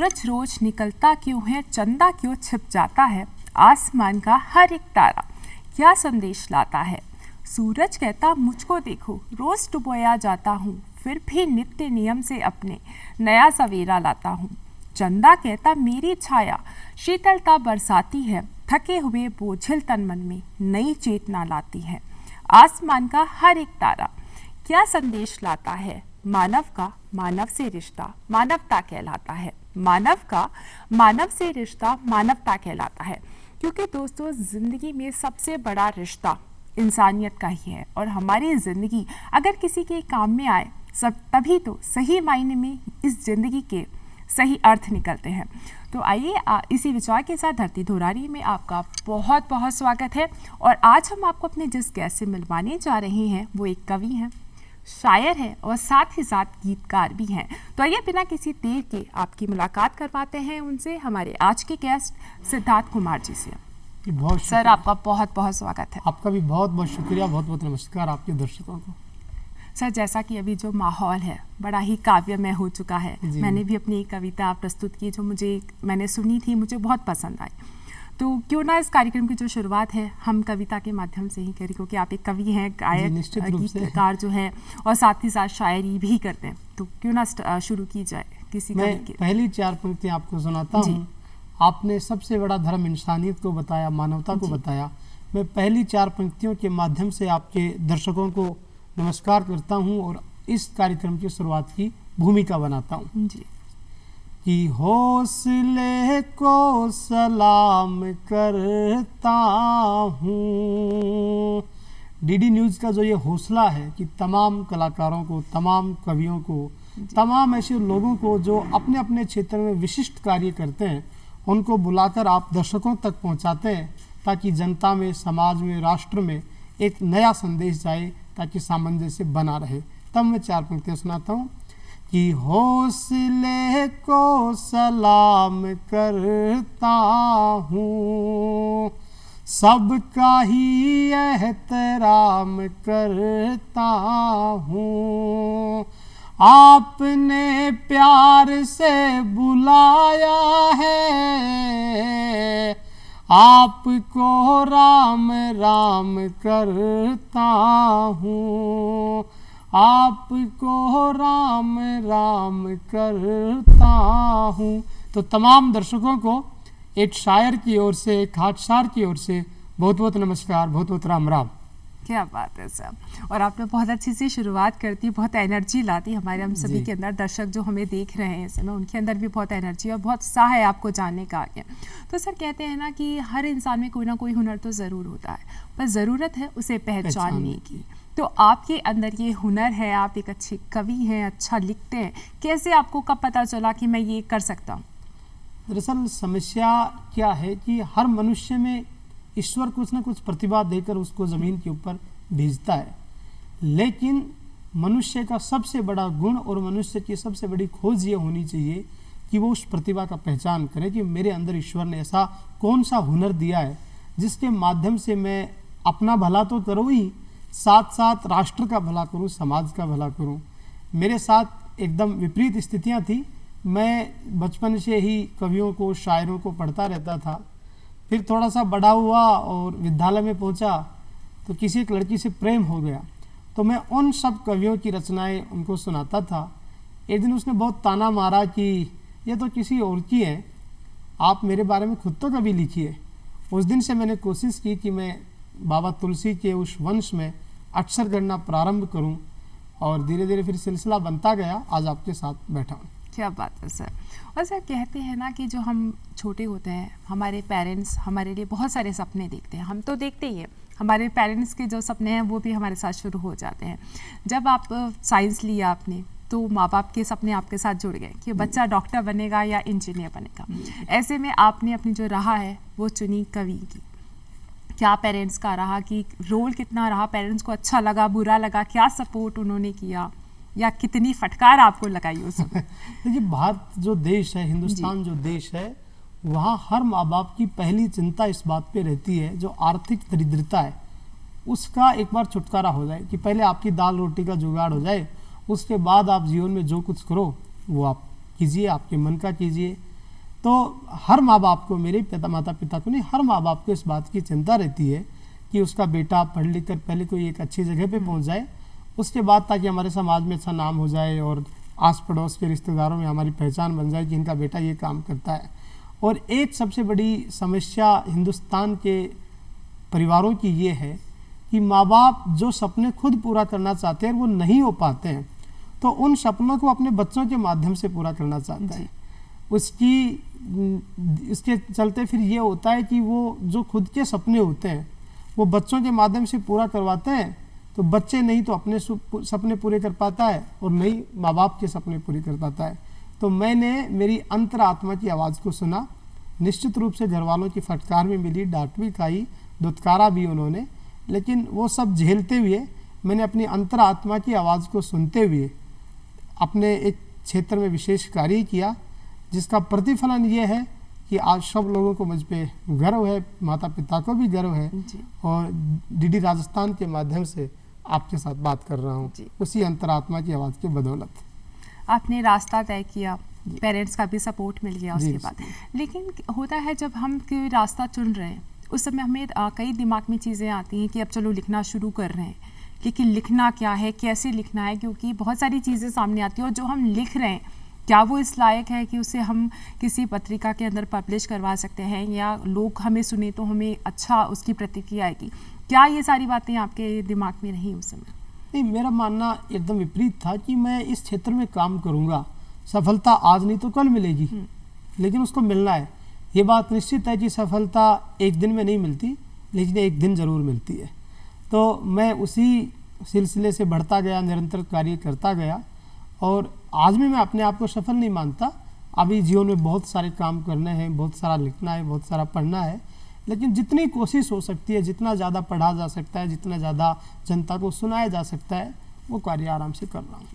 सूरज रोज निकलता क्यों है, चंदा क्यों छिप जाता है, आसमान का हर एक तारा क्या संदेश लाता है। सूरज कहता मुझको देखो, रोज डुबोया जाता हूँ, फिर भी नित्य नियम से अपने नया सवेरा लाता हूँ। चंदा कहता मेरी छाया शीतलता बरसाती है, थके हुए बोझिल तन मन में नई चेतना लाती है। आसमान का हर एक तारा क्या संदेश लाता है, मानव का मानव से रिश्ता मानवता कहलाता है। मानव का मानव से रिश्ता मानवता कहलाता है, क्योंकि दोस्तों ज़िंदगी में सबसे बड़ा रिश्ता इंसानियत का ही है। और हमारी ज़िंदगी अगर किसी के काम में आए सब तभी तो सही मायने में इस ज़िंदगी के सही अर्थ निकलते हैं। तो आइए इसी विचार के साथ धरती धुरारी में आपका बहुत बहुत स्वागत है। और आज हम आपको अपने जिस गेस्ट से मिलवाने जा रहे हैं वो एक कवि हैं, शायर हैं और साथ ही साथ गीतकार भी हैं। तो आइए बिना किसी देर के आपकी मुलाकात करवाते हैं उनसे, हमारे आज के गेस्ट सिद्धार्थ कुमार जी से। बहुत सर आपका बहुत बहुत स्वागत है। आपका भी बहुत बहुत शुक्रिया, बहुत बहुत नमस्कार आपके दर्शकों को। सर जैसा कि अभी जो माहौल है बड़ा ही काव्यमय हो चुका है, मैंने भी अपनी एक कविता प्रस्तुत की जो मैंने सुनी थी, मुझे बहुत पसंद आई। तो क्यों ना इस कार्यक्रम की जो शुरुआत है हम कविता के माध्यम से ही करें, क्योंकि आप एक कवि हैं, गायक गीतकार जो है और साथ ही साथ शायरी भी करते हैं। तो क्यों ना शुरू की जाए किसी कवि के। पहली 4 पंक्तियां आपको सुनाता हूँ। आपने सबसे बड़ा धर्म इंसानियत को बताया, मानवता को बताया। मैं पहली 4 पंक्तियों के माध्यम से आपके दर्शकों को नमस्कार करता हूँ और इस कार्यक्रम की शुरुआत की भूमिका बनाता हूँ कि हौसले को सलाम करता हूँ। डीडी न्यूज़ का जो ये हौसला है कि तमाम कलाकारों को, तमाम कवियों को, तमाम ऐसे लोगों को जो अपने अपने क्षेत्र में विशिष्ट कार्य करते हैं उनको बुलाकर आप दर्शकों तक पहुंचाते हैं, ताकि जनता में, समाज में, राष्ट्र में एक नया संदेश जाए, ताकि सामंजस्य बना रहे। तब मैं 4 पंक्तियाँ सुनाता हूँ कि हौसले को सलाम करता हूँ, सबका ही एहतराम करता हूँ। आपने प्यार से बुलाया है, आपको राम राम करता हूँ, आपको राम राम करता हूँ। तो तमाम दर्शकों को एक शायर की ओर से, एक हाटसार की ओर से बहुत बहुत नमस्कार, बहुत बहुत राम राम। क्या बात है सर। और आपने बहुत अच्छी सी शुरुआत करती, बहुत एनर्जी लाती हमारे हम सभी के अंदर। दर्शक जो हमें देख रहे हैं इस समय उनके अंदर भी बहुत एनर्जी और बहुत उत्साह है आपको जानने का आगे। तो सर कहते हैं ना कि हर इंसान में कोई ना कोई हुनर तो ज़रूर होता है, पर ज़रूरत है उसे पहचानने की। तो आपके अंदर ये हुनर है, आप एक अच्छे कवि हैं, अच्छा लिखते हैं। कैसे आपको कब पता चला कि मैं ये कर सकता हूँ? दरअसल समस्या क्या है कि हर मनुष्य में ईश्वर कुछ न कुछ प्रतिभा देकर उसको ज़मीन के ऊपर भेजता है, लेकिन मनुष्य का सबसे बड़ा गुण और मनुष्य की सबसे बड़ी खोज ये होनी चाहिए कि वो उस प्रतिभा का पहचान करे कि मेरे अंदर ईश्वर ने ऐसा कौन सा हुनर दिया है जिसके माध्यम से मैं अपना भला तो करूँ ही, साथ साथ राष्ट्र का भला करूँ, समाज का भला करूँ। मेरे साथ एकदम विपरीत स्थितियाँ थी। मैं बचपन से ही कवियों को, शायरों को पढ़ता रहता था। फिर थोड़ा सा बड़ा हुआ और विद्यालय में पहुंचा तो किसी एक लड़की से प्रेम हो गया, तो मैं उन सब कवियों की रचनाएं उनको सुनाता था। एक दिन उसने बहुत ताना मारा कि ये तो किसी और की है, आप मेरे बारे में खुद तो कभी लिखिए। उस दिन से मैंने कोशिश की कि मैं बाबा तुलसी के उस वंश में अक्षर गणना प्रारंभ करूं और धीरे धीरे फिर सिलसिला बनता गया। आज आपके साथ बैठा हूँ। क्या बात है सर। और सर कहते हैं ना कि जो हम छोटे होते हैं हमारे पेरेंट्स हमारे लिए बहुत सारे सपने देखते हैं, हम तो देखते ही हैं, हमारे पेरेंट्स के जो सपने हैं वो भी हमारे साथ शुरू हो जाते हैं। जब आप साइंस लिया आपने तो माँ बाप के सपने आपके साथ जुड़ गए कि बच्चा डॉक्टर बनेगा या इंजीनियर बनेगा। ऐसे में आपने अपनी जो राह है वो चुनी कवि की। क्या पेरेंट्स का रहा, कि रोल कितना रहा, पेरेंट्स को अच्छा लगा, बुरा लगा, क्या सपोर्ट उन्होंने किया या कितनी फटकार आपको लगाई उसमें? देखिए भारत जो देश है, हिंदुस्तान जो देश है, वहाँ हर माँ बाप की पहली चिंता इस बात पे रहती है जो आर्थिक दरिद्रता है उसका एक बार छुटकारा हो जाए, कि पहले आपकी दाल रोटी का जुगाड़ हो जाए, उसके बाद आप जीवन में जो कुछ करो वो आप कीजिए, आपके मन का कीजिए। तो हर माँ बाप को, मेरे माता पिता को नहीं, हर माँ बाप को इस बात की चिंता रहती है कि उसका बेटा पढ़ लिख कर पहले कोई एक अच्छी जगह पे पहुंच जाए, उसके बाद ताकि हमारे समाज में अच्छा नाम हो जाए और आस पड़ोस के रिश्तेदारों में हमारी पहचान बन जाए कि इनका बेटा ये काम करता है। और एक सबसे बड़ी समस्या हिंदुस्तान के परिवारों की ये है कि माँ बाप जो सपने खुद पूरा करना चाहते हैं वो नहीं हो पाते हैं, तो उन सपनों को अपने बच्चों के माध्यम से पूरा करना चाहता है। इसके चलते फिर ये होता है कि वो जो खुद के सपने होते हैं वो बच्चों के माध्यम से पूरा करवाते हैं, तो बच्चे नहीं तो अपने सपने पूरे कर पाता है और नहीं माँ बाप के सपने पूरे कर पाता है। तो मैंने मेरी अंतरात्मा की आवाज़ को सुना, निश्चित रूप से घर वालों की फटकार भी मिली, डांट भी खाई, दुत्कारा भी उन्होंने, लेकिन वो सब झेलते हुए मैंने अपनी अंतरात्मा की आवाज़ को सुनते हुए अपने एक क्षेत्र में विशेष कार्य किया, जिसका प्रतिफलन ये है कि आज सब लोगों को मुझ पे गर्व है, माता पिता को भी गर्व है और डीडी राजस्थान के माध्यम से आपके साथ बात कर रहा हूँ उसी अंतरात्मा की आवाज़ की बदौलत। आपने रास्ता तय किया, पेरेंट्स का भी सपोर्ट मिल गया उसके बाद, लेकिन होता है जब हम कोई रास्ता चुन रहे हैं उस समय हमें कई दिमाग में चीज़ें आती हैं कि अब चलो लिखना शुरू कर रहे हैं, लेकिन लिखना क्या है, कैसे लिखना है, क्योंकि बहुत सारी चीज़ें सामने आती हैं और जो हम लिख रहे हैं क्या वो इस लायक है कि उसे हम किसी पत्रिका के अंदर पब्लिश करवा सकते हैं या लोग हमें सुने तो हमें अच्छा उसकी प्रतिक्रिया आएगी। क्या ये सारी बातें आपके दिमाग में रही उस समय? नहीं, मेरा मानना एकदम विपरीत था कि मैं इस क्षेत्र में काम करूंगा, सफलता आज नहीं तो कल मिलेगी, लेकिन उसको मिलना है। ये बात निश्चित है कि सफलता एक दिन में नहीं मिलती, लेकिन एक दिन ज़रूर मिलती है। तो मैं उसी सिलसिले से बढ़ता गया, निरंतर कार्य करता गया और आज भी मैं अपने आप को सफल नहीं मानता। अभी जीवन में बहुत सारे काम करने हैं, बहुत सारा लिखना है, बहुत सारा पढ़ना है, लेकिन जितनी कोशिश हो सकती है, जितना ज़्यादा पढ़ा जा सकता है, जितना ज़्यादा जनता को सुनाया जा सकता है, वो कार्य आराम से कर रहा हूँ।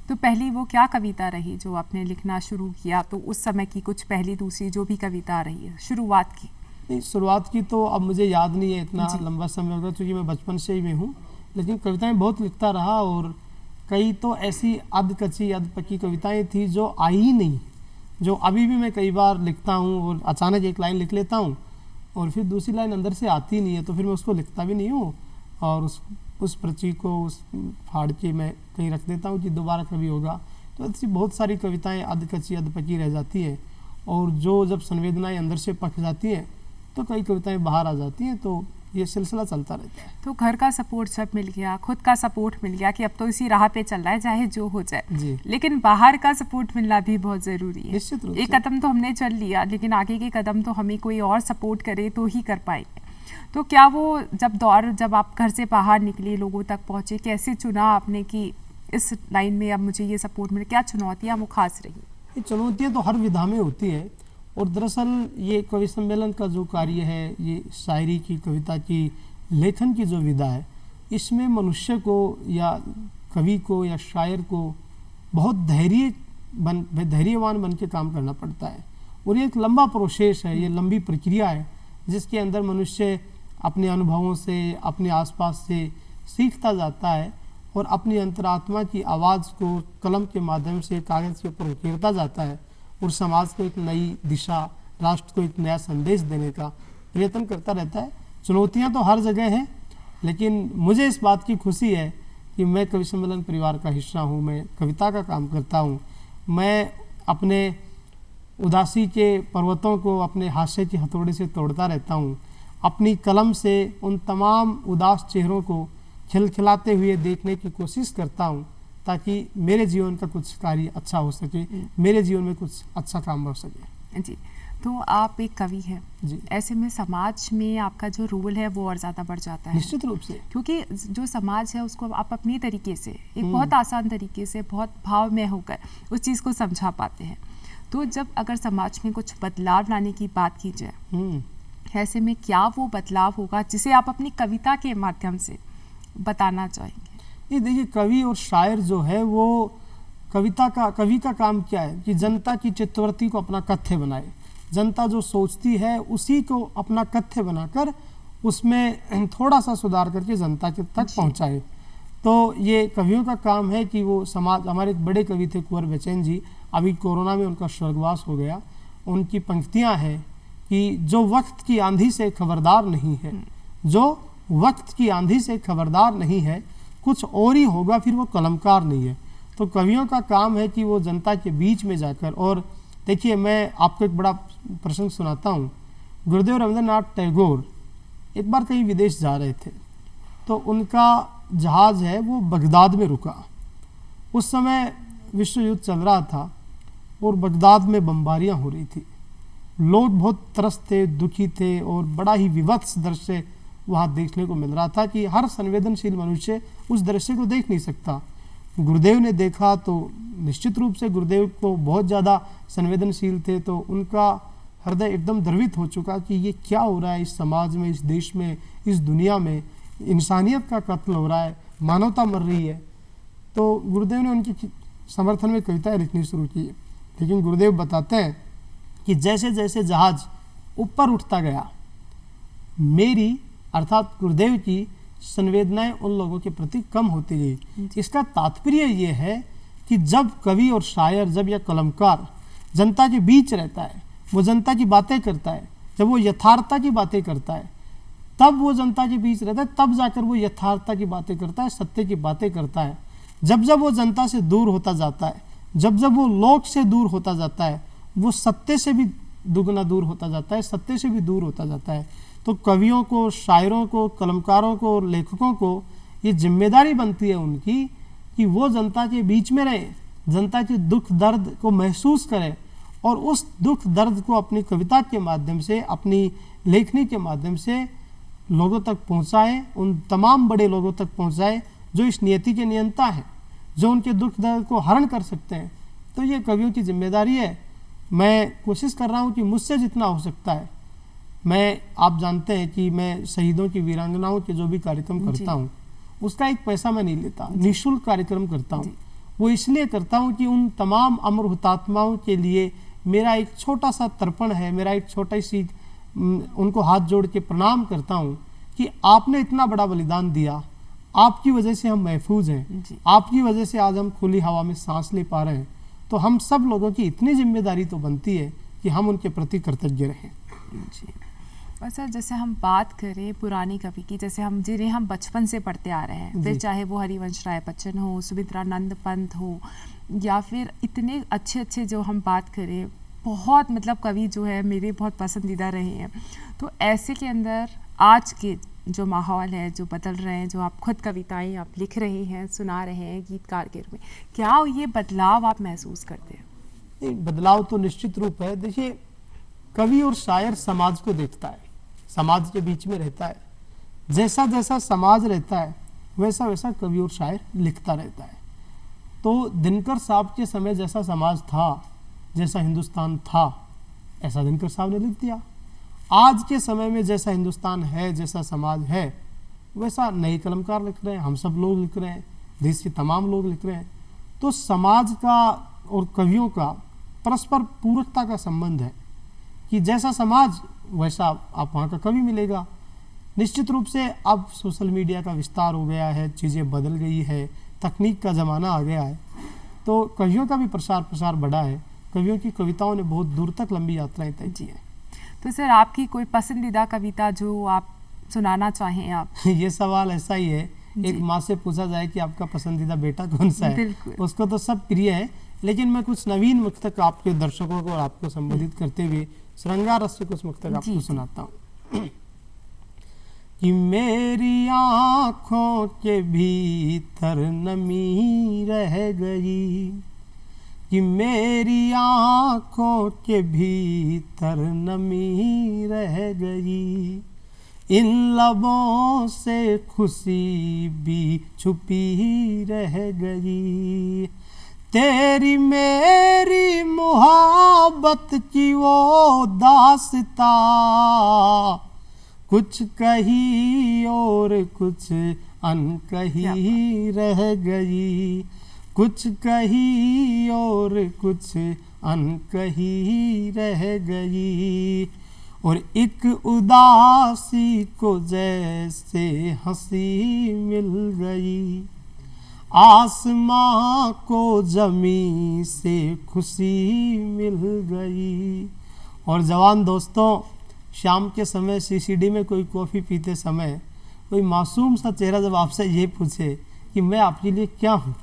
तो पहली वो क्या कविता रही जो आपने लिखना शुरू किया, तो उस समय की कुछ पहली दूसरी जो भी कविता रही है शुरुआत की? नहीं, शुरुआत की तो अब मुझे याद नहीं है, इतना लंबा समय होगा क्योंकि मैं बचपन से ही में हूँ, लेकिन कविताएँ बहुत लिखता रहा और कई तो ऐसी अध कच्ची अध पक्की कविताएँ थी जो आई ही नहीं, जो अभी भी मैं कई बार लिखता हूँ और अचानक एक लाइन लिख लेता हूँ और फिर दूसरी लाइन अंदर से आती नहीं है, तो फिर मैं उसको लिखता भी नहीं हूँ और उस पर्ची को उस फाड़ के मैं कहीं रख देता हूँ कि दोबारा कभी होगा। तो ऐसी बहुत सारी कविताएं अध कच्ची अध पक्की रह जाती हैं और जो जब संवेदनाएं अंदर से पक जाती हैं तो कई कविताएं बाहर आ जाती हैं, तो ये सिलसिला चलता रहता है। तो घर का सपोर्ट सब मिल गया, खुद का सपोर्ट मिल गया कि अब तो इसी राह पे चल रहा है चाहे जो हो जाए, लेकिन बाहर का सपोर्ट मिलना भी बहुत ज़रूरी है। निश्चित रूप से। एक कदम तो हमने चल लिया, लेकिन आगे के कदम तो हमें कोई और सपोर्ट करे तो ही कर पाएंगे। तो क्या वो जब आप घर से बाहर निकले, लोगों तक पहुँचे, कैसे चुना आपने कि इस लाइन में अब मुझे ये सपोर्ट मिले? क्या चुनौतियाँ वो खास रही? ये चुनौतियाँ तो हर विधा में होती है और दरअसल ये कवि सम्मेलन का जो कार्य है, ये शायरी की, कविता की, लेखन की जो विधा है, इसमें मनुष्य को या कवि को या शायर को बहुत धैर्यवान बन के काम करना पड़ता है और ये एक लंबा प्रोसेस है, ये लंबी प्रक्रिया है जिसके अंदर मनुष्य अपने अनुभवों से, अपने आसपास से सीखता जाता है और अपनी अंतरात्मा की आवाज़ को कलम के माध्यम से कागज़ के ऊपर उकेरता जाता है और समाज को एक नई दिशा, राष्ट्र को एक नया संदेश देने का प्रयत्न करता रहता है। चुनौतियां तो हर जगह हैं, लेकिन मुझे इस बात की खुशी है कि मैं कवि सम्मेलन परिवार का हिस्सा हूं, मैं कविता का काम करता हूं, मैं अपने उदासी के पर्वतों को अपने हास्य की हथौड़े से तोड़ता रहता हूं, अपनी कलम से उन तमाम उदास चेहरों को खिलखिलाते हुए देखने की कोशिश करता हूं ताकि मेरे जीवन का कुछ कार्य अच्छा हो सके, मेरे जीवन में कुछ अच्छा काम हो सके। जी, तो आप एक कवि हैं जी, ऐसे में समाज में आपका जो रोल है वो और ज़्यादा बढ़ जाता है। निश्चित रूप से, क्योंकि जो समाज है उसको आप अपनी तरीके से, एक बहुत आसान तरीके से, बहुत भाव में होकर उस चीज़ को समझा पाते हैं। तो जब अगर समाज में कुछ बदलाव लाने की बात की जाए, ऐसे में क्या वो बदलाव होगा जिसे आप अपनी कविता के माध्यम से बताना चाहेंगे? ये देखिए, कवि और शायर जो है वो कवि का काम क्या है कि जनता की चित्तवृत्ति को अपना कथ्य बनाए, जनता जो सोचती है उसी को अपना कथ्य बनाकर उसमें थोड़ा सा सुधार करके जनता के तक पहुंचाए। तो ये कवियों का काम है कि वो समाज, हमारे एक बड़े कवि थे कुंवर बेचैन जी, अभी कोरोना में उनका स्वर्गवास हो गया उनकी पंक्तियां हैं कि जो वक्त की आंधी से खबरदार नहीं है, जो वक्त की आंधी से खबरदार नहीं है, कुछ और ही होगा फिर वो कलमकार नहीं है। तो कवियों का काम है कि वो जनता के बीच में जाकर, और देखिए मैं आपको एक बड़ा प्रसंग सुनाता हूँ। गुरुदेव रविंद्रनाथ टैगोर एक बार कहीं विदेश जा रहे थे, तो उनका जहाज़ है वो बगदाद में रुका। उस समय विश्व युद्ध चल रहा था और बगदाद में बमबारियां हो रही थी। लोग बहुत त्रस्त थे, दुखी थे, और बड़ा ही विभत्स दृश्य वहाँ देखने को मिल रहा था कि हर संवेदनशील मनुष्य उस दृश्य को देख नहीं सकता। गुरुदेव ने देखा तो निश्चित रूप से गुरुदेव को बहुत ज़्यादा संवेदनशील थे, तो उनका हृदय एकदम द्रवित हो चुका कि ये क्या हो रहा है इस समाज में, इस देश में, इस दुनिया में। इंसानियत का कत्ल हो रहा है, मानवता मर रही है। तो गुरुदेव ने उनके समर्थन में कविताएं लिखनी शुरू की। लेकिन गुरुदेव बताते हैं कि जैसे जैसे जहाज ऊपर उठता गया, मेरी अर्थात गुरुदेव की संवेदनाएं उन लोगों के प्रति कम होती गई। इसका तात्पर्य ये है कि जब कवि और शायर, जब यह कलमकार जनता के बीच रहता है, वो जनता की बातें करता है, जब वो यथार्थता की बातें करता है, तब वो जनता के बीच रहता है, तब जाकर वो यथार्थता की बातें करता है, सत्य की बातें करता है। जब जब वो जनता से दूर होता जाता है, जब जब वो लोक से दूर होता जाता है, वो सत्य से भी दुगना दूर होता जाता है, सत्य से भी दूर होता जाता है। तो कवियों को, शायरों को, कलमकारों को और लेखकों को ये जिम्मेदारी बनती है उनकी कि वो जनता के बीच में रहें, जनता के दुख दर्द को महसूस करें, और उस दुख दर्द को अपनी कविता के माध्यम से, अपनी लेखनी के माध्यम से लोगों तक पहुंचाएं, उन तमाम बड़े लोगों तक पहुंचाएं जो इस नियति के नियंता हैं, जो उनके दुख दर्द को हरण कर सकते हैं। तो ये कवियों की जिम्मेदारी है। मैं कोशिश कर रहा हूँ कि मुझसे जितना हो सकता है, मैं, आप जानते हैं कि मैं शहीदों की, वीरांगनाओं के जो भी कार्यक्रम करता हूँ, उसका एक पैसा मैं नहीं लेता, निःशुल्क कार्यक्रम करता हूँ। वो इसलिए करता हूँ कि उन तमाम अमर हुतात्माओं के लिए मेरा एक छोटा सा तर्पण है, मेरा एक छोटा सी, उनको हाथ जोड़ के प्रणाम करता हूँ कि आपने इतना बड़ा बलिदान दिया, आपकी वजह से हम महफूज हैं, आपकी वजह से आज हम खुली हवा में सांस ले पा रहे हैं। तो हम सब लोगों की इतनी जिम्मेदारी तो बनती है कि हम उनके प्रति कृतज्ञ रहें। जी। और सर, जैसे हम बात करें पुरानी कवि की, जैसे हम जिन्हें हम बचपन से पढ़ते आ रहे हैं, फिर चाहे वो हरिवंश राय बच्चन हो, सुमित्रानंद पंत हो, या फिर इतने अच्छे अच्छे जो हम बात करें, बहुत मतलब कवि जो है मेरे बहुत पसंदीदा रहे हैं। तो ऐसे के अंदर आज के जो माहौल है, जो बदल रहे हैं, जो आप खुद कविताएं आप लिख रहे हैं, सुना रहे हैं गीतकार के रूप में, क्या ये बदलाव आप महसूस करते हैं? बदलाव तो निश्चित रूप है। देखिए, कवि और शायर समाज को देखता है, समाज के बीच में रहता है। जैसा जैसा समाज रहता है वैसा वैसा कवि और शायर लिखता रहता है। तो दिनकर साहब के समय जैसा समाज था, जैसा हिंदुस्तान था, ऐसा दिनकर साहब ने लिख दिया। आज के समय में जैसा हिंदुस्तान है, जैसा समाज है, वैसा नए कलमकार लिख रहे हैं, हम सब लोग लिख रहे हैं, देश के तमाम लोग लिख रहे हैं। तो समाज का और कवियों का परस्पर पूरकता का संबंध है कि जैसा समाज वैसा आप वहाँ का कवि मिलेगा। निश्चित रूप से अब सोशल मीडिया का विस्तार हो गया है, चीज़ें बदल गई है, तकनीक का ज़माना आ गया है, तो कवियों का भी प्रसार बढ़ा है। कवियों की कविताओं ने बहुत दूर तक लंबी यात्राएं तय की हैं। तो सर, आपकी कोई पसंदीदा कविता जो आप सुनाना चाहें आप? ये सवाल ऐसा ही है, एक माँ से पूछा जाए कि आपका पसंदीदा बेटा कौन सा है, उसको तो सब प्रिय है। लेकिन मैं कुछ नवीन मुक्तक आपके दर्शकों को और आपको संबोधित करते हुए श्रृंगार रस से कुछ मुक्तक आपको सुनाता हूँ। कि मेरी आँखों के भीतर नमी रह गई, कि मेरी आँखों के भीतर नमी रह गई, इन लबों से खुशी भी छुपी रह गई, तेरी मेरी मुहब्बत की वो दास्तां कुछ कही और कुछ अनकही रह गई, कुछ कही और कुछ अनकही रह गई, और एक उदासी को जैसे हंसी मिल गई, आसमां को जमी से खुशी मिल गई, और जवान दोस्तों, शाम के समय सीसीडी में कोई कॉफ़ी पीते समय कोई मासूम सा चेहरा जब आपसे ये पूछे कि मैं आपके लिए क्या हूँ,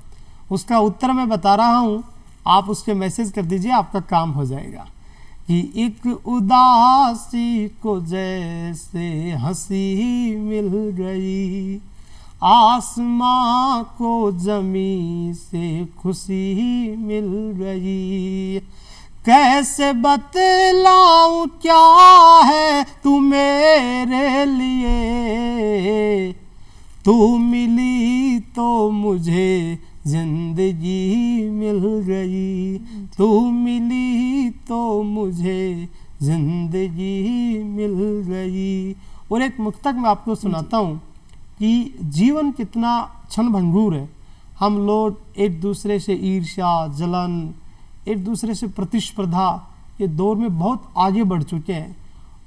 उसका उत्तर मैं बता रहा हूँ, आप उसके मैसेज कर दीजिए, आपका काम हो जाएगा। कि एक उदासी को जैसे हंसी मिल गई, आसमां को जमी से खुशी मिल गई, कैसे बतलाऊं क्या है तू मेरे लिए, तू मिली तो मुझे जिंदगी मिल गई, तू मिली तो मुझे जिंदगी मिल गई। और एक मुक्तक मैं आपको सुनाता हूँ कि जीवन कितना क्षणभंगुर है। हम लोग एक दूसरे से ईर्ष्या, जलन, एक दूसरे से प्रतिस्पर्धा ये दौर में बहुत आगे बढ़ चुके हैं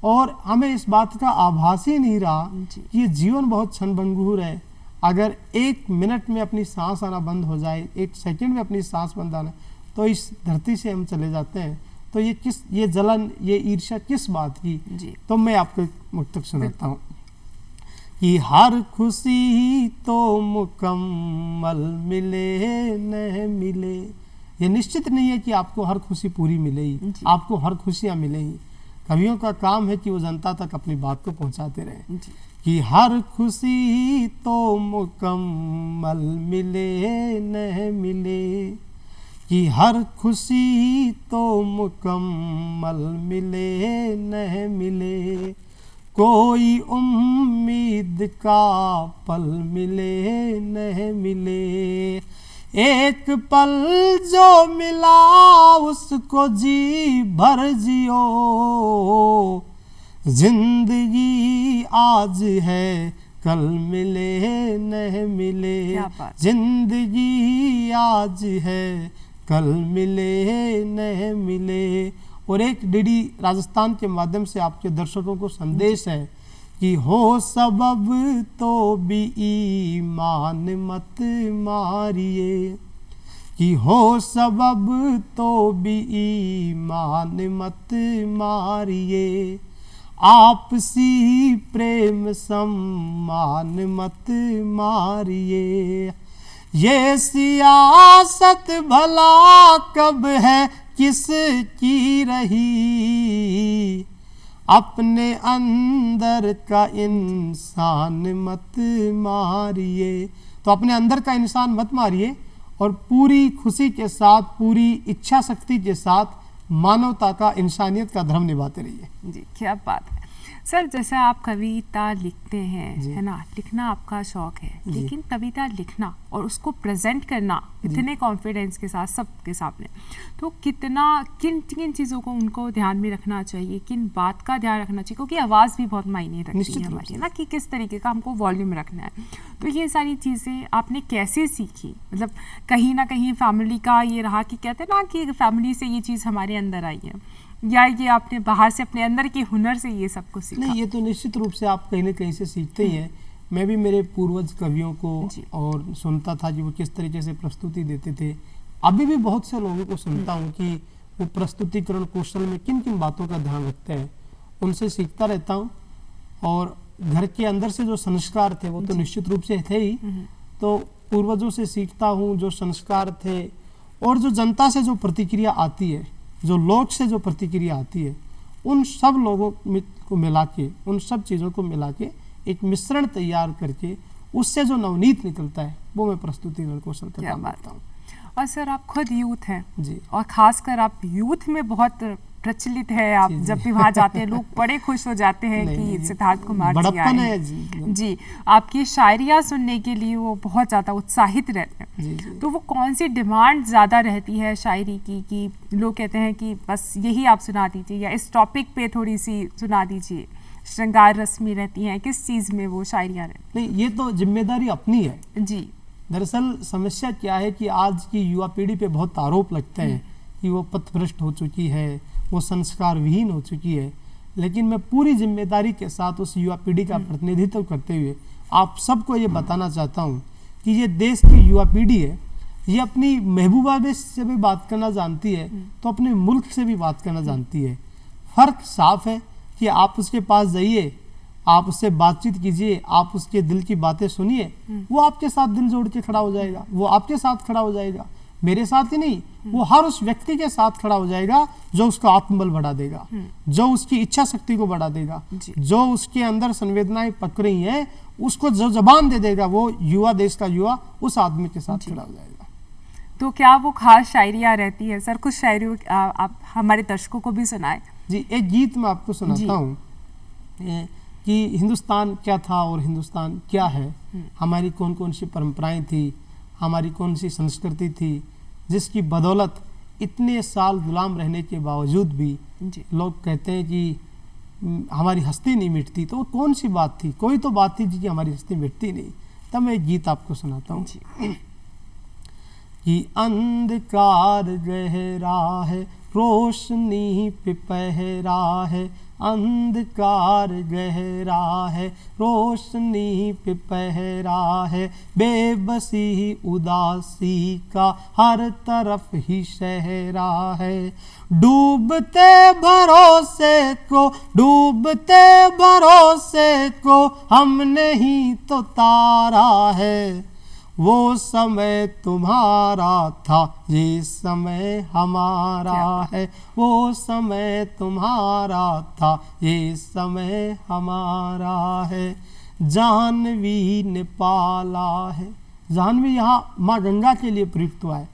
और हमें इस बात का आभास ही नहीं रहा कि ये जीवन बहुत क्षणभंगुर है। अगर 1 मिनट में अपनी सांस आना बंद हो जाए, 1 सेकंड में अपनी सांस बंद आना, तो इस धरती से हम चले जाते हैं। तो ये जलन, ये ईर्ष्या किस बात की? तो मैं आपको मुक्तक सुनाता हूँ कि हर खुशी तो मुकम्मल मिले न मिले, ये निश्चित नहीं है कि आपको हर खुशी पूरी मिलेगी, आपको हर खुशियाँ मिलेंगी। कवियों का काम है कि वो जनता तक अपनी बात को पहुंचाते रहें कि हर खुशी तो मुकम्मल मिले न मिले, कि हर खुशी तो मुकम्मल मिले न मिले, कोई उम्मीद का पल मिले न मिले, एक पल जो मिला उसको जी भर जियो, जिंदगी आज है कल मिले न मिले, जिंदगी आज है कल मिले न मिले। और एक डीडी राजस्थान के माध्यम से आपके दर्शकों को संदेश है कि हो सबब तो भी ईमान मत मारिए, कि हो सबब तो भी ईमान मत मारिए, आपसी प्रेम सम्मान मत मारिए, ये सियासत भला कब है किसकी रही, अपने अंदर का इंसान मत मारिए। तो अपने अंदर का इंसान मत मारिए और पूरी खुशी के साथ, पूरी इच्छा शक्ति के साथ मानवता का, इंसानियत का धर्म निभाते रहिए। जी, क्या बात है सर। जैसे आप कविता लिखते हैं, है ना, लिखना आपका शौक है, लेकिन कविता लिखना और उसको प्रेजेंट करना इतने कॉन्फिडेंस के साथ सबके सामने, तो कितना किन किन चीज़ों को उनको ध्यान में रखना चाहिए, किन बात का ध्यान रखना चाहिए, क्योंकि आवाज़ भी बहुत मायने रखती है हमारी, ना, कि किस तरीके का हमको वॉल्यूम रखना है। तो ये सारी चीज़ें आपने कैसे सीखी? मतलब कहीं ना कहीं फैमिली का ये रहा कि कहते हैं ना कि फैमिली से ये चीज़ हमारे अंदर आई है, या ये आपने बाहर से अपने अंदर के हुनर से ये सब कुछ सीखा? नहीं, ये तो निश्चित रूप से आप कहीं ना कहीं से सीखते ही हैं। मैं भी मेरे पूर्वज कवियों को और सुनता था कि वो किस तरीके से प्रस्तुति देते थे। अभी भी बहुत से लोगों को सुनता हूँ कि वो प्रस्तुतिकरण कौशल में किन किन बातों का ध्यान रखते हैं, उनसे सीखता रहता हूँ। और घर के अंदर से जो संस्कार थे वो तो निश्चित रूप से थे ही, तो पूर्वजों से सीखता हूँ जो संस्कार थे, और जो जनता से जो प्रतिक्रिया आती है, जो लोग से जो प्रतिक्रिया आती है, उन सब लोगों को मिला के, उन सब चीज़ों को मिला के एक मिश्रण तैयार करके उससे जो नवनीत निकलता है वो मैं प्रस्तुतिकरण कौशल का काम करता हूँ। और सर आप खुद यूथ हैं जी, और खासकर आप यूथ में बहुत प्रचलित है। आप जब भी वहाँ जाते हैं लोग बड़े खुश हो जाते हैं कि सिद्धार्थ कुमार जी आए हैं। जी, आपकी शायरियाँ सुनने के लिए वो बहुत ज़्यादा उत्साहित रहते हैं। तो वो कौन सी डिमांड ज़्यादा रहती है शायरी की, कि लोग कहते हैं कि बस यही आप सुना दीजिए, या इस टॉपिक पे थोड़ी सी सुना दीजिए, श्रृंगार रस्मी रहती हैं, किस चीज़ में वो शायरियाँ रहती हैं? नहीं, ये तो जिम्मेदारी अपनी है जी। दरअसल समस्या क्या है कि आज की युवा पीढ़ी पे बहुत आरोप लगते हैं कि वो पथभ्रष्ट हो चुकी है, वो संस्कार विहीन हो चुकी है। लेकिन मैं पूरी जिम्मेदारी के साथ उस युवा पीढ़ी का प्रतिनिधित्व करते हुए आप सबको ये बताना चाहता हूँ कि ये देश की युवा पीढ़ी है, ये अपनी महबूबा से भी बात करना जानती है, तो अपने मुल्क से भी बात करना जानती है। फर्क साफ है कि आप उसके पास जाइए, आप उससे बातचीत कीजिए, आप उसके दिल की बातें सुनिए, वो आपके साथ दिल जोड़ के खड़ा हो जाएगा, वो आपके साथ खड़ा हो जाएगा। मेरे साथ ही नहीं, वो हर उस व्यक्ति के साथ खड़ा हो जाएगा जो उसका आत्मबल बढ़ा देगा, जो उसकी इच्छा शक्ति को बढ़ा देगा, जो उसके अंदर संवेदनाएं पक रही हैं उसको जो जबान दे देगा, वो युवा, देश का युवा उस आदमी के साथ खड़ा हो जाएगा। तो क्या वो खास शायरियाँ रहती है सर? कुछ शायरी आप हमारे दर्शकों को भी सुनाए। जी, एक गीत मैं आपको सुनाता हूँ कि हिंदुस्तान क्या था और हिंदुस्तान क्या है, हमारी कौन कौन सी परंपराएं थी, हमारी कौन सी संस्कृति थी, जिसकी बदौलत इतने साल गुलाम रहने के बावजूद भी लोग कहते हैं कि हमारी हस्ती नहीं मिटती। तो वो कौन सी बात थी? कोई तो बात थी जी हमारी हस्ती मिटती नहीं। तब मैं एक गीत आपको सुनाता हूँ कि अंधकार गहरा है, रोशनी पे पहरा है, अंधकार गहरा है, रोशनी पे पहरा है, बेबसी उदासी का हर तरफ ही शहरा है, डूबते भरोसे को, डूबते भरोसे को हमने ही तो तारा है, वो समय तुम्हारा था, ये समय हमारा है, वो समय तुम्हारा था, ये समय हमारा है, जाह्नवी ने पाला है। जाह्नवी यहाँ माँ गंगा के लिए प्रयुक्त हुआ है,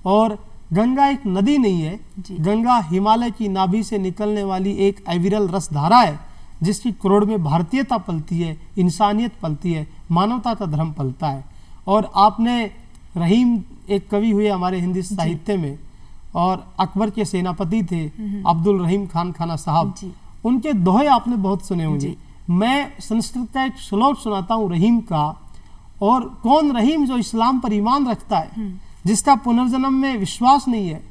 और गंगा एक नदी नहीं है, गंगा हिमालय की नाभि से निकलने वाली एक अविरल रस धारा है, जिसकी करोड़ में भारतीयता पलती है, इंसानियत पलती है, मानवता का धर्म पलता है। और आपने रहीम एक कवि हुए हमारे हिंदी साहित्य में, और अकबर के सेनापति थे अब्दुल रहीम खान खाना साहब, उनके दोहे आपने बहुत सुने होंगे। मैं संस्कृत का एक श्लोक सुनाता हूँ रहीम का। और कौन रहीम? जो इस्लाम पर ईमान रखता है, जिसका पुनर्जन्म में विश्वास नहीं है,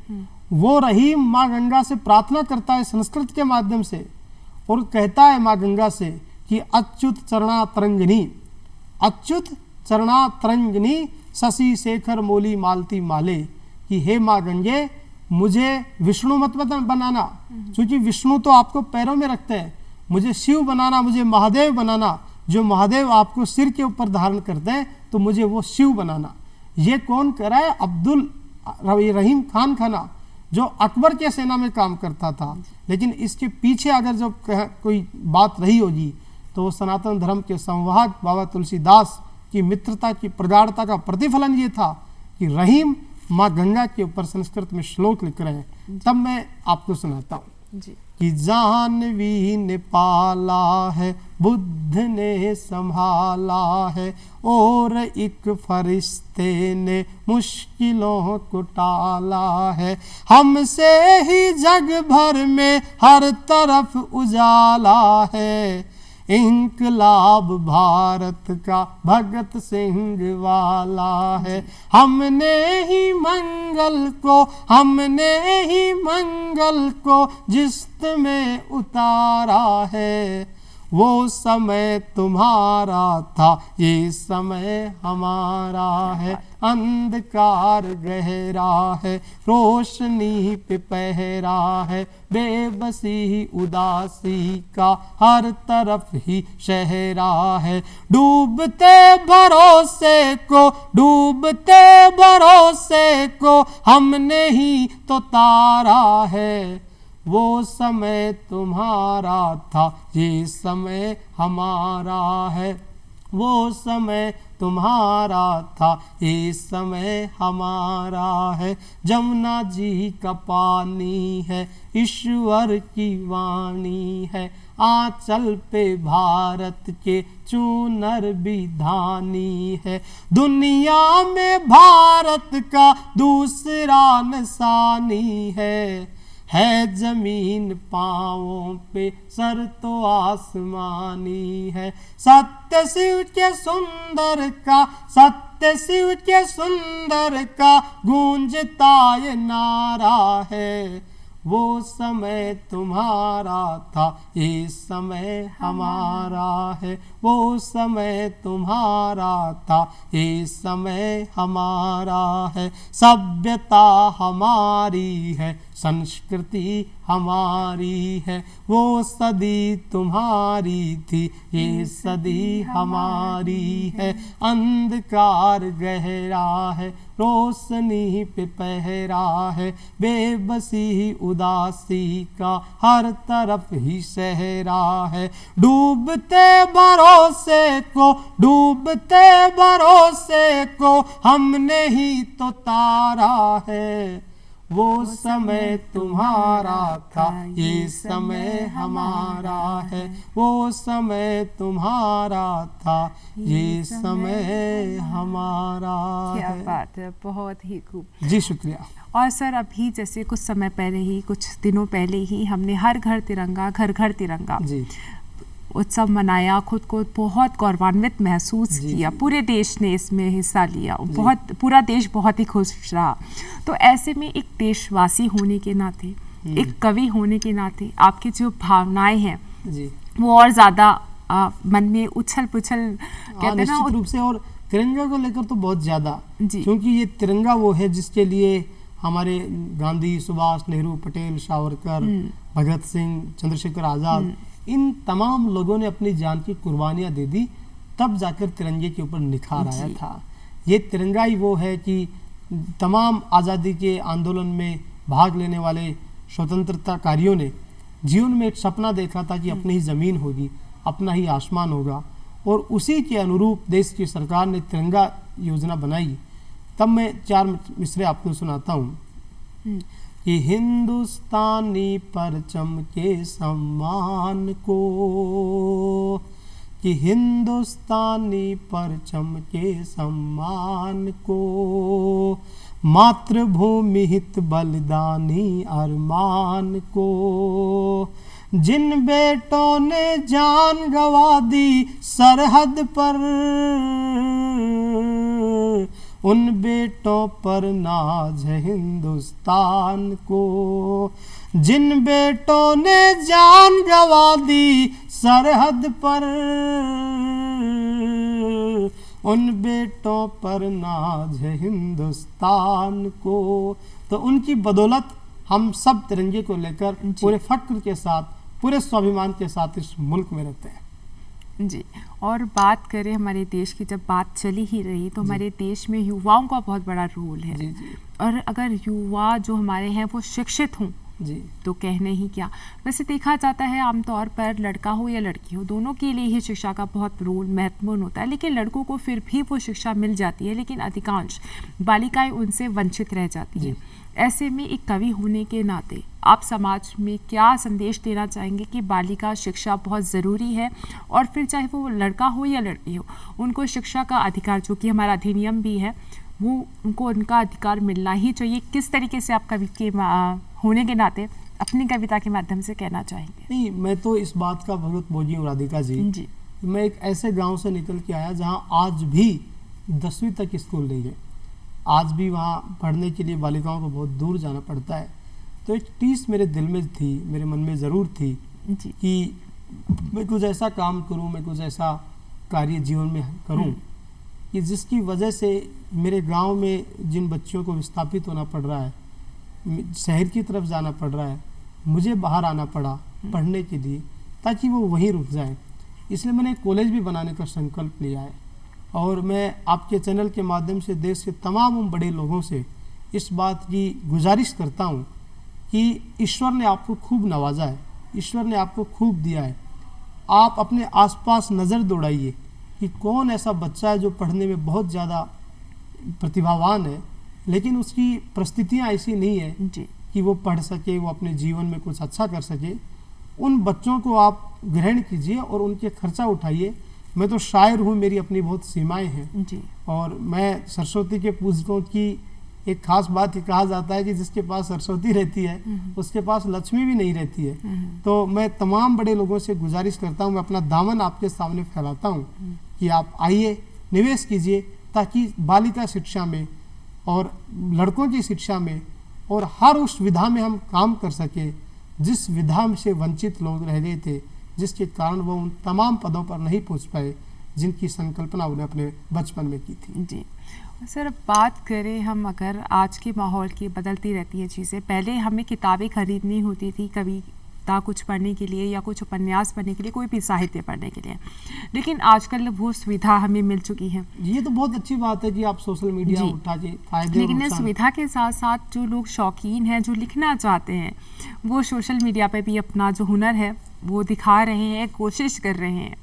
वो रहीम माँ गंगा से प्रार्थना करता है संस्कृत के माध्यम से, और कहता है माँ गंगा से कि अच्युत चरणा तरंगिनी, अच्युत चरणा तरंगिनी, शशि शेखर मोली मालती माले, कि हे माँ गंगे मुझे विष्णु मत बनाना, क्योंकि विष्णु तो आपको पैरों में रखते हैं, मुझे शिव बनाना, मुझे महादेव बनाना, जो महादेव आपको सिर के ऊपर धारण करते हैं, तो मुझे वो शिव बनाना। ये कौन कह रहा है? अब्दुल रहीम खान खाना, जो अकबर के सेना में काम करता था। लेकिन इसके पीछे अगर जो कोई बात रही होगी, तो वो सनातन धर्म के संवाहक बाबा तुलसीदास की मित्रता की प्रगाढ़ता का प्रतिफलन ये था कि रहीम माँ गंगा के ऊपर संस्कृत में श्लोक लिख रहे हैं। तब मैं आपको सुनाता हूँ कि जाह्नवी ने पाला है, बुद्ध ने संभाला है, और एक फरिश्ते ने मुश्किलों को टाला है, हमसे ही जग भर में हर तरफ उजाला है, इंकलाब भारत का भगत सिंह वाला है, हमने ही मंगल को, हमने ही मंगल को जिस्त में उतारा है, वो समय तुम्हारा था, ये समय हमारा है, अंधकार गहरा है, रोशनी पे पहरा है, बेबसी उदासी का हर तरफ ही शहरा है, डूबते भरोसे को, डूबते भरोसे को हमने ही तो तारा है, वो समय तुम्हारा था, ये समय हमारा है, वो समय तुम्हारा था, ये समय हमारा है, जमुना जी का पानी है, ईश्वर की वाणी है, आंचल पे भारत के चूनर भी धानी है, दुनिया में भारत का दूसरा निशानी है जमीन पाँवों पे, सर तो आसमानी है, सत्य शिव के सुंदर का, सत्य शिव के सुंदर का गूंजता ये नारा है, वो समय तुम्हारा था, ये समय हमारा है, वो समय तुम्हारा था, ये समय हमारा है। सभ्यता हमारी है, संस्कृति हमारी है, वो सदी तुम्हारी थी, ये सदी हमारी है। अंधकार गहरा है, रोशनी पे पहरा है, बेबसी उदासी का हर तरफ ही सहरा है। डूबते भरोसे को हमने ही तो तारा है। वो समय तुम्हारा था, ये समय हमारा है, वो समय तुम्हारा था, ये समय हमारा क्या है। बात है, बहुत ही खूब। जी शुक्रिया। और सर अभी जैसे कुछ समय पहले ही, कुछ दिनों पहले ही हमने हर घर तिरंगा घर घर तिरंगा जी उत्सव मनाया, खुद को बहुत गौरवान्वित महसूस जी, किया। जी। पूरे देश ने इसमें हिस्सा लिया, बहुत पूरा देश बहुत ही खुश रहा। तो ऐसे में एक देशवासी होने के नाते, एक कवि होने के नाते आपकी जो भावनाएं हैं जी वो और ज़्यादा मन में उछल पुछल कहते हैं ना। निश्चित रूप से। और तिरंगा को लेकर तो बहुत ज़्यादा, जी। क्योंकि ये तिरंगा वो है जिसके लिए हमारे गांधी, सुभाष, नेहरू, पटेल, सावरकर, भगत सिंह, चंद्रशेखर आज़ाद, इन तमाम लोगों ने अपनी जान की कुर्बानियाँ दे दी, तब जाकर तिरंगे के ऊपर निखार आया था। ये तिरंगा ही वो है कि तमाम आज़ादी के आंदोलन में भाग लेने वाले स्वतंत्रताकारियों ने जीवन में एक सपना देखा था कि अपनी ही ज़मीन होगी, अपना ही आसमान होगा, और उसी के अनुरूप देश की सरकार ने तिरंगा योजना बनाई। तब मैं 4 मिसरे आपको सुनाता हूँ कि हिंदुस्तानी परचम के सम्मान को, कि हिंदुस्तानी परचम के सम्मान को, मातृभूमि हित बलिदानी अरमान को, जिन बेटों ने जान गंवा दी सरहद पर, उन बेटों पर नाज है हिंदुस्तान को। जिन बेटों ने जान गंवा दी सरहद पर, उन बेटों पर नाज है हिंदुस्तान को। तो उनकी बदौलत हम सब तिरंगे को लेकर पूरे फक्र के साथ, पूरे स्वाभिमान के साथ इस मुल्क में रहते हैं। जी। और बात करें हमारे देश की, जब बात चली ही रही, तो हमारे देश में युवाओं का बहुत बड़ा रोल है। जी जी और अगर युवा जो हमारे हैं वो शिक्षित हों जी तो कहने ही क्या। वैसे देखा जाता है आमतौर पर लड़का हो या लड़की हो, दोनों के लिए ही शिक्षा का बहुत रोल महत्वपूर्ण होता है, लेकिन लड़कों को फिर भी वो शिक्षा मिल जाती है, लेकिन अधिकांश बालिकाएं उनसे वंचित रह जाती हैं। ऐसे में एक कवि होने के नाते आप समाज में क्या संदेश देना चाहेंगे कि बालिका शिक्षा बहुत ज़रूरी है, और फिर चाहे वो लड़का हो या लड़की हो, उनको शिक्षा का अधिकार, जो कि हमारा अधिनियम भी है, वो उनको उनका अधिकार मिलना ही चाहिए। किस तरीके से आप कवि के होने के नाते अपनी कविता के माध्यम से कहना चाहेंगे? नहीं, मैं तो इस बात का बहुत बोझी हूँ राधिका जी। जी। मैं एक ऐसे गांव से निकल के आया जहां आज भी 10वीं तक स्कूल नहीं है। आज भी वहां पढ़ने के लिए बालिकाओं को बहुत दूर जाना पड़ता है। तो एक टीस मेरे दिल में थी, मेरे मन में ज़रूर थी जी। कि मैं कुछ ऐसा काम करूं, मैं कुछ ऐसा कार्य जीवन में करूं कि जिसकी वजह से मेरे गांव में जिन बच्चों को विस्थापित होना पड़ रहा है, शहर की तरफ जाना पड़ रहा है, मुझे बाहर आना पड़ा पढ़ने के लिए, ताकि वो वहीं रुक जाए। इसलिए मैंने एक कॉलेज भी बनाने का संकल्प लिया है। और मैं आपके चैनल के माध्यम से देश के तमाम बड़े लोगों से इस बात की गुजारिश करता हूँ कि ईश्वर ने आपको खूब नवाजा है, ईश्वर ने आपको खूब दिया है। आप अपने आसपास नज़र दौड़ाइए कि कौन ऐसा बच्चा है जो पढ़ने में बहुत ज़्यादा प्रतिभावान है, लेकिन उसकी परिस्थितियाँ ऐसी नहीं है जी। कि वो पढ़ सके, वो अपने जीवन में कुछ अच्छा कर सके। उन बच्चों को आप ग्रहण कीजिए और उनके खर्चा उठाइए। मैं तो शायर हूँ, मेरी अपनी बहुत सीमाएं हैं। जी। और मैं सरस्वती के पूजकों की एक खास बात ही कहा जाता है कि जिसके पास सरस्वती रहती है उसके पास लक्ष्मी भी नहीं रहती है। तो मैं तमाम बड़े लोगों से गुजारिश करता हूँ, मैं अपना दामन आपके सामने फैलाता हूँ कि आप आइए, निवेश कीजिए, ताकि बालिका शिक्षा में और लड़कों की शिक्षा में और हर उस विधा में हम काम कर सके जिस विधा से वंचित लोग रह गए थे, जिसके कारण वो उन तमाम पदों पर नहीं पहुंच पाए जिनकी संकल्पना उन्हें अपने बचपन में की थी। जी सर, बात करें हम अगर आज के माहौल की, बदलती रहती है चीज़ें। पहले हमें किताबें खरीदनी होती थी कविता कुछ पढ़ने के लिए या कुछ उपन्यास पढ़ने के लिए, कोई भी साहित्य पढ़ने के लिए, लेकिन आजकल वो सुविधा हमें मिल चुकी है। ये तो बहुत अच्छी बात है कि आप सोशल मीडिया जी। उठा के फायदे लेकिन और इस नुकसान- सुविधा के साथ साथ जो लोग शौकीन हैं, जो लिखना चाहते हैं, वो सोशल मीडिया पे भी अपना जो हुनर है वो दिखा रहे हैं, कोशिश कर रहे हैं।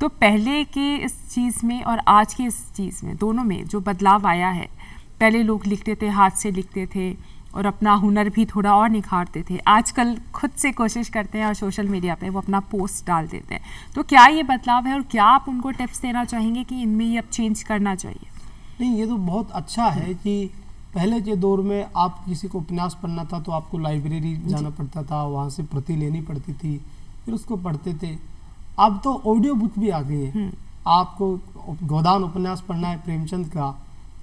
तो पहले के इस चीज़ में और आज के इस चीज़ में, दोनों में जो बदलाव आया है, पहले लोग लिखते थे, हाथ से लिखते थे और अपना हुनर भी थोड़ा और निखारते थे। आजकल खुद से कोशिश करते हैं और सोशल मीडिया पे वो अपना पोस्ट डाल देते हैं। तो क्या ये बदलाव है और क्या आप उनको टिप्स देना चाहेंगे कि इनमें ये अब चेंज करना चाहिए? नहीं, ये तो बहुत अच्छा है कि पहले के दौर में आप किसी को उपन्यास पढ़ना था तो आपको लाइब्रेरी जाना पड़ता था, वहाँ से प्रति लेनी पड़ती थी, फिर उसको पढ़ते थे। अब तो ऑडियो बुक भी आ गई है। आपको गोदान उपन्यास पढ़ना है प्रेमचंद का,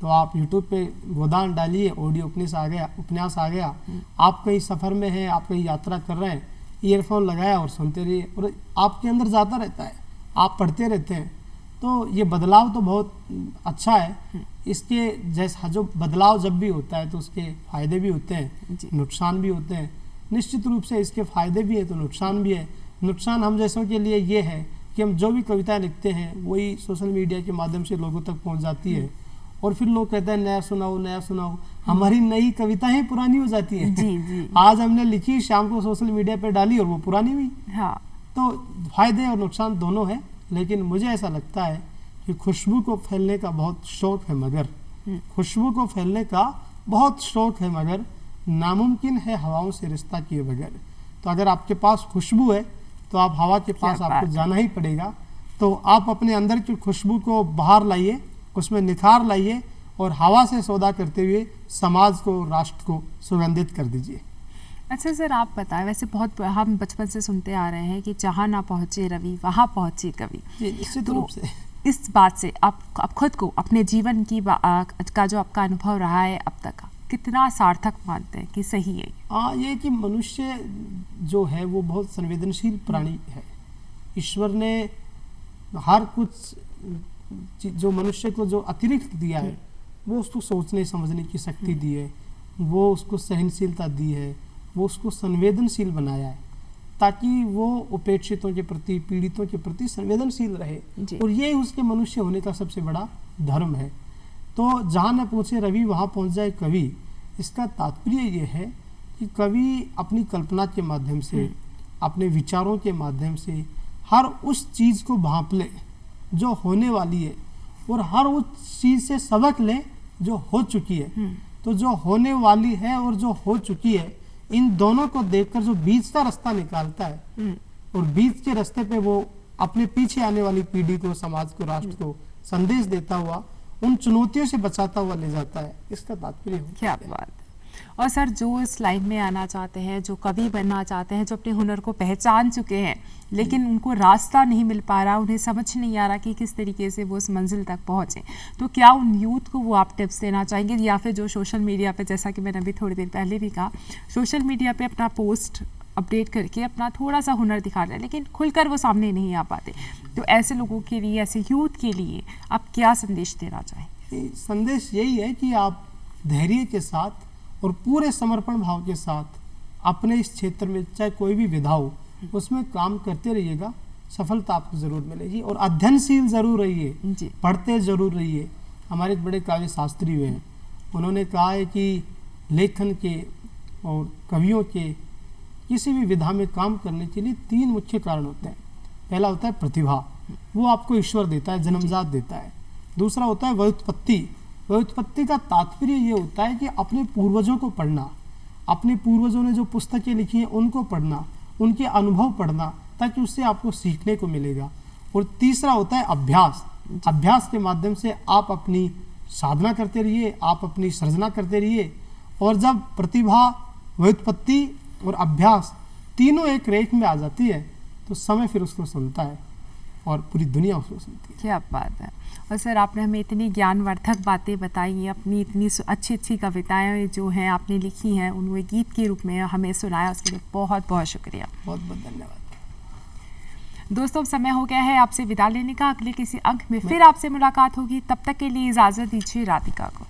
तो आप यूट्यूब पे गोदान डालिए, ऑडियो उपन्यास आ गया। आप कहीं सफ़र में हैं, आप कहीं यात्रा कर रहे हैं, ईयरफोन लगाया और सुनते रहिए और आपके अंदर जाता रहता है, आप पढ़ते रहते हैं। तो ये बदलाव तो बहुत अच्छा है। इसके जैसा जो बदलाव जब भी होता है तो उसके फ़ायदे भी होते हैं, नुकसान भी होते हैं। निश्चित रूप से इसके फ़ायदे भी हैं तो नुकसान भी है। नुकसान हम जैसों के लिए ये है कि हम जो भी कविताएं लिखते हैं वही सोशल मीडिया के माध्यम से लोगों तक पहुंच जाती है और फिर लोग कहते हैं नया सुनाओ नया सुनाओ। हमारी नई कविताएं पुरानी हो जाती हैं। जी। आज हमने लिखी, शाम को सोशल मीडिया पे डाली और वो पुरानी हुई। हाँ। तो फायदे और नुकसान दोनों हैं, लेकिन मुझे ऐसा लगता है कि खुशबू को फैलने का बहुत शौक है, मगर खुशबू को फैलने का बहुत शौक है मगर नामुमकिन है हवाओं से रिश्ता किए बगैर। तो अगर आपके पास खुशबू है तो आप हवा के पास आपको जाना ही पड़ेगा। तो आप अपने अंदर की खुशबू को बाहर लाइए, उसमें निखार लाइए और हवा से सौदा करते हुए समाज को, राष्ट्र को सुगंधित कर दीजिए। अच्छा सर, आप बताएं, वैसे बहुत हम बचपन से सुनते आ रहे हैं कि जहाँ ना पहुँचे रवि वहाँ पहुँचे कवि। निश्चित रूप से इस बात से आप खुद को, अपने जीवन की का जो आपका अनुभव रहा है अब तक का, कितना सार्थक मानते हैं कि सही है? ये कि मनुष्य जो है वो बहुत संवेदनशील प्राणी है। ईश्वर ने हर कुछ जो मनुष्य को जो अतिरिक्त दिया है वो उसको सोचने समझने की शक्ति दी है, वो उसको सहनशीलता दी है, वो उसको संवेदनशील बनाया है ताकि वो उपेक्षितों के प्रति, पीड़ितों के प्रति संवेदनशील रहे। और ये उसके मनुष्य होने का सबसे बड़ा धर्म है। तो जहाँ न पहुँचे रवि वहाँ पहुँच जाए कवि। इसका तात्पर्य ये है कि कवि अपनी कल्पना के माध्यम से, अपने विचारों के माध्यम से हर उस चीज़ को भांप ले जो होने वाली है और हर उस चीज़ से सबक ले जो हो चुकी है। तो जो होने वाली है और जो हो चुकी है, इन दोनों को देखकर जो बीच का रास्ता निकालता है और बीच के रास्ते पे वो अपने पीछे आने वाली पीढ़ी को, समाज को, राष्ट्र को संदेश देता हुआ उन चुनौतियों से बचाता हुआ ले जाता है। इसका तात्पर्य क्या बात है। और सर, जो इस लाइन में आना चाहते हैं, जो कवि बनना चाहते हैं, जो अपने हुनर को पहचान चुके हैं लेकिन उनको रास्ता नहीं मिल पा रहा, उन्हें समझ नहीं आ रहा कि किस तरीके से वो उस मंजिल तक पहुँचे, तो क्या उन यूथ को वो आप टिप्स देना चाहेंगे? या फिर जो सोशल मीडिया पे, जैसा कि मैंने अभी थोड़ी देर पहले भी कहा, सोशल मीडिया पे अपना पोस्ट अपडेट करके अपना थोड़ा सा हुनर दिखा रहे हैं लेकिन खुलकर वो सामने नहीं आ पाते, तो ऐसे लोगों के लिए, ऐसे यूथ के लिए आप क्या संदेश देना चाहेंगे? संदेश यही है कि आप धैर्य के साथ और पूरे समर्पण भाव के साथ अपने इस क्षेत्र में चाहे कोई भी विधा हो उसमें काम करते रहिएगा, सफलता आपको जरूर मिलेगी। और अध्ययनशील जरूर रहिए, पढ़ते जरूर रहिए। हमारे एक बड़े काव्य शास्त्री हुए हैं, उन्होंने कहा है कि लेखन के और कवियों के किसी भी विधा में काम करने के लिए 3 मुख्य कारण होते हैं। पहला होता है प्रतिभा, वो आपको ईश्वर देता है, जन्मजात देता है। दूसरा होता है व्युत्पत्ति। व्युत्पत्ति का तात्पर्य ये होता है कि अपने पूर्वजों को पढ़ना, अपने पूर्वजों ने जो पुस्तकें लिखी हैं उनको पढ़ना, उनके अनुभव पढ़ना, ताकि उससे आपको सीखने को मिलेगा। और तीसरा होता है अभ्यास। अभ्यास के माध्यम से आप अपनी साधना करते रहिए, आप अपनी सृजना करते रहिए। और जब प्रतिभा, व्युत्पत्ति और अभ्यास तीनों एक रेख में आ जाती है तो समय फिर उसको सुनता है और पूरी दुनिया उसको सुनती है। क्या बात है। और सर, आपने हमें इतनी ज्ञानवर्धक बातें बताई, अपनी इतनी अच्छी अच्छी कविताएं जो हैं आपने लिखी हैं उन्हें गीत के रूप में हमें सुनाया, उसके लिए बहुत बहुत शुक्रिया। बहुत बहुत धन्यवाद। दोस्तों समय हो गया है आपसे विदा लेने का। अगले किसी अंक में फिर आपसे मुलाकात होगी, तब तक के लिए इजाजत दीजिए राधिका को।